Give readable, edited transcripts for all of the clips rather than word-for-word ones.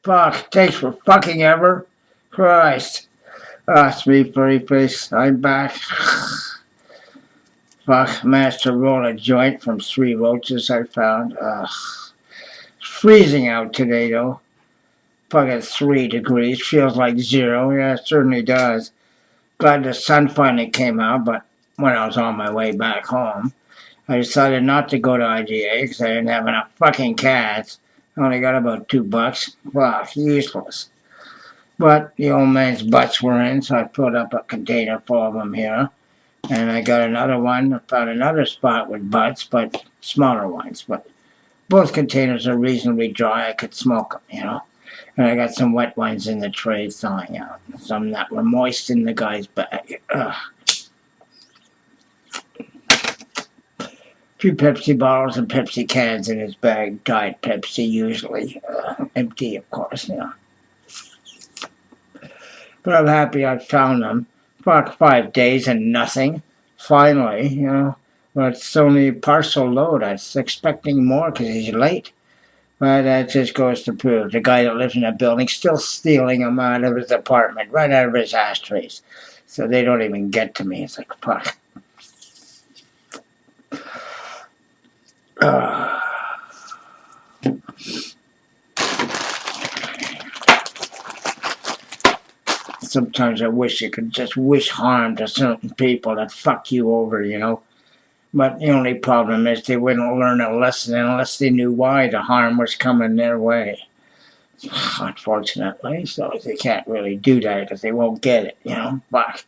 Fuck, takes for fucking ever. Christ. Ah, it's me, furry face. I'm back. Fuck, managed to roll a joint from 3 roaches I found. It's freezing out today, though. Fucking 3 degrees. Feels like zero. Yeah, it certainly does. Glad the sun finally came out, but when I was on my way back home, I decided not to go to IGA because I didn't have enough fucking cats. I only got about $2. Fuck, useless. But the old man's butts were in, so I filled up a container full of them here. And I got another one. I found another spot with butts, but smaller ones. But both containers are reasonably dry. I could smoke them. And I got some wet ones in the tray thawing out. Some that were moist in the guy's bag. Few Pepsi bottles and Pepsi cans in his bag. Diet Pepsi, usually. Empty, of course. But I'm happy I found them. Fuck, 5 days and nothing. Finally. But it's only a partial load. I was expecting more because he's late. But that just goes to prove the guy that lives in that building still stealing them out of his apartment, right out of his ashtrays. So they don't even get to me. It's like, fuck. Sometimes I wish you could just wish harm to certain people that fuck you over. But the only problem is they wouldn't learn a lesson unless they knew why the harm was coming their way. Unfortunately, so they can't really do that because they won't get it. But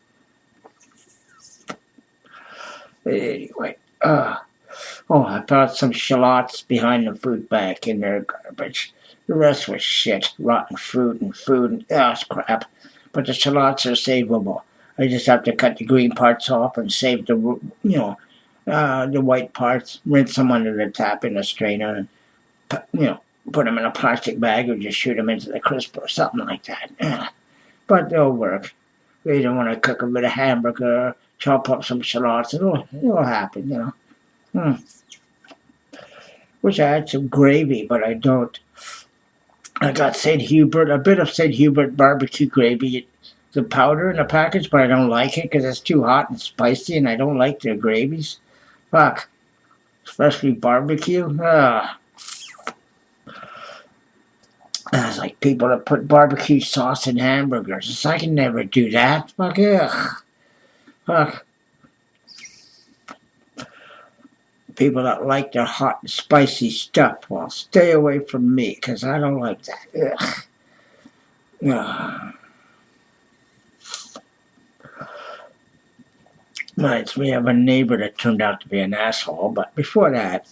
anyway, I found some shallots behind the food bank in their garbage. The rest was shit, rotten fruit and food, and it's crap. But the shallots are savable. I just have to cut the green parts off and save the white parts, rinse them under the tap in a strainer, and put them in a plastic bag or just shoot them into the crisper or something like that. But they'll work. You don't want to cook a bit of hamburger, chop up some shallots. It'll happen. Wish I had some gravy, but I don't. I got a bit of St. Hubert barbecue gravy. The powder in the package, but I don't like it because it's too hot and spicy, and I don't like their gravies. Fuck. Especially barbecue. It's like people that put barbecue sauce in hamburgers. I can never do that. Fuck, ugh. Fuck. People that like their hot and spicy stuff, well, stay away from me, because I don't like that. Ugh. Reminds me of a neighbor that turned out to be an asshole, but before that,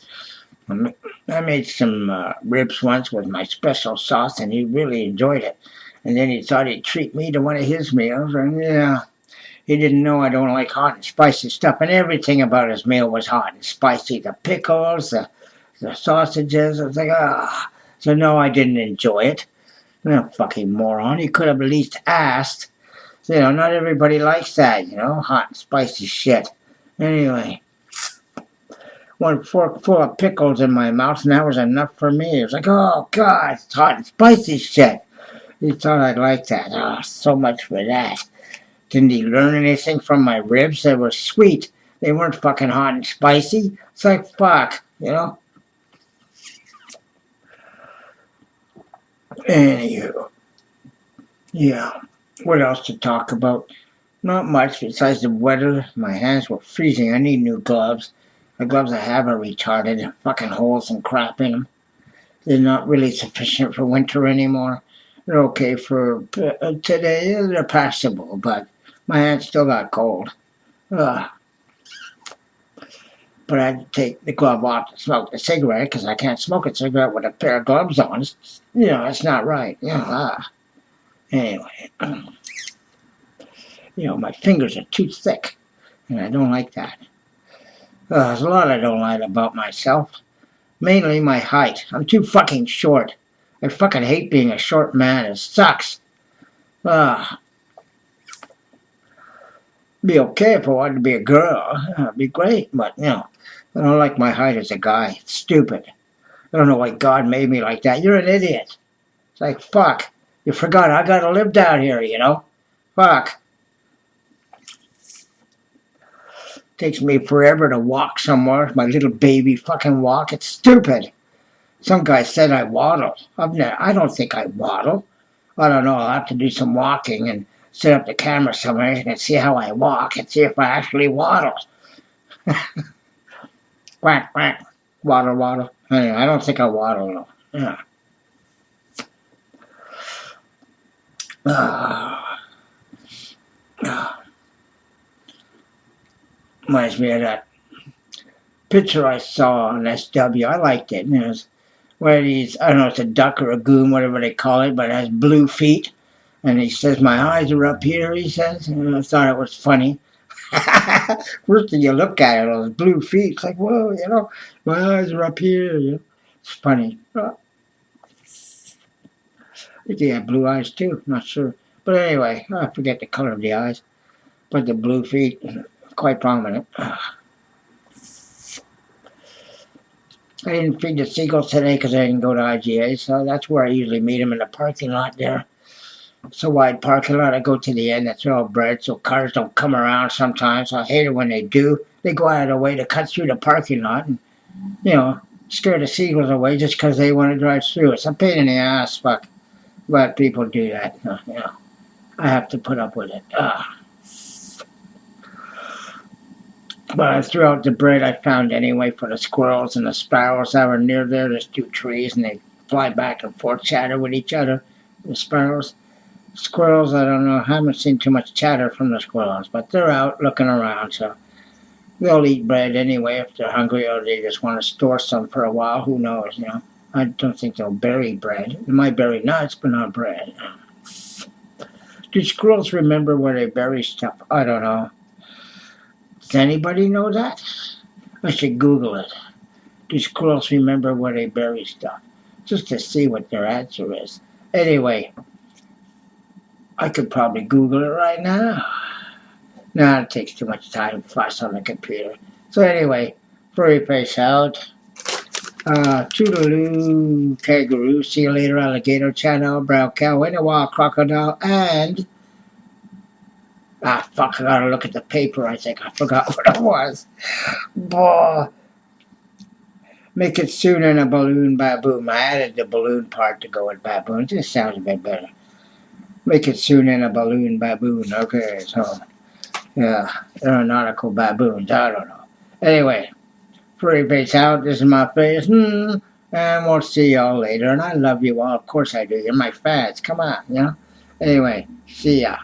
I made some ribs once with my special sauce, and he really enjoyed it. And then he thought he'd treat me to one of his meals, and he didn't know I don't like hot and spicy stuff, and everything about his meal was hot and spicy. The pickles, the sausages, I was like, So no, I didn't enjoy it. Fucking moron. He could have at least asked. Not everybody likes that, hot and spicy shit. Anyway, one fork full of pickles in my mouth, and that was enough for me. It was like, oh, God, it's hot and spicy shit. He thought I'd like that. Oh, so much for that. Didn't he learn anything from my ribs? They were sweet. They weren't fucking hot and spicy. It's like, fuck, Anywho. Yeah. What else to talk about? Not much besides the weather. My hands were freezing. I need new gloves. The gloves I have are retarded. Fucking holes and crap in them. They're not really sufficient for winter anymore. They're okay for today. They're passable, but my hands still got cold. But I had to take the glove off to smoke the cigarette because I can't smoke a cigarette with a pair of gloves on. It's not right. Anyway, my fingers are too thick, and I don't like that. There's a lot I don't like about myself. Mainly my height. I'm too fucking short. I fucking hate being a short man. It sucks. Be okay if I wanted to be a girl. It'd be great, but, I don't like my height as a guy. It's stupid. I don't know why God made me like that. You're an idiot. It's like, fuck, you forgot I gotta live down here, Fuck. Takes me forever to walk somewhere. My little baby fucking walk. It's stupid. Some guy said I waddle. I don't think I waddle. I don't know. I'll have to do some walking and set up the camera somewhere and see how I walk and see if I actually waddle. Quack, quack. Waddle, waddle. Anyway, I don't think I waddle, though. Yeah. Reminds me of that picture I saw on SW. I liked it. It was where these, I don't know, it's a duck or a goon, whatever they call it, but it has blue feet. And he says, my eyes are up here, he says. And I thought it was funny. First thing you look at it, those blue feet, it's like, whoa, my eyes are up here. It's funny. I think he had blue eyes too, not sure. But anyway, I forget the color of the eyes. But the blue feet, quite prominent. I didn't feed the seagulls today because I didn't go to IGA, so that's where I usually meet them, in the parking lot there. It's a wide parking lot. I go to the end. That's all bred, so cars don't come around sometimes. I hate it when they do. They go out of their way to cut through the parking lot and, scare the seagulls away just because they want to drive through. It's a pain in the ass, fuck. But people do that. I have to put up with it. But I threw out the bread I found anyway for the squirrels and the sparrows that were near there. There's 2 trees, and they fly back and forth, chatter with each other. The sparrows. Squirrels, I don't know. I haven't seen too much chatter from the squirrels, but they're out looking around, so they'll eat bread anyway if they're hungry, or they just want to store some for a while. Who knows, I don't think they'll bury bread. They might bury nuts, but not bread. Do squirrels remember where they bury stuff? I don't know. Does anybody know that? I should Google it. Do squirrels remember where they bury stuff? Just to see what their answer is. Anyway, I could probably Google it right now. Nah, it takes too much time to flash on the computer. So anyway, furry face out. Toodaloo, kangaroo. See you later, alligator, channel, brown cow, in a wild crocodile, and... fuck, I gotta look at the paper, I think. I forgot what it was. Boah. Make it soon in a balloon baboon. I added the balloon part to go with baboon. It just sounds a bit better. Make it soon in a balloon baboon. Okay, so, yeah, aeronautical baboons. I don't know. Anyway, furry face out. This is my face. And we'll see y'all later. And I love you all. Of course I do. You're my fans. Come on, Anyway, see ya.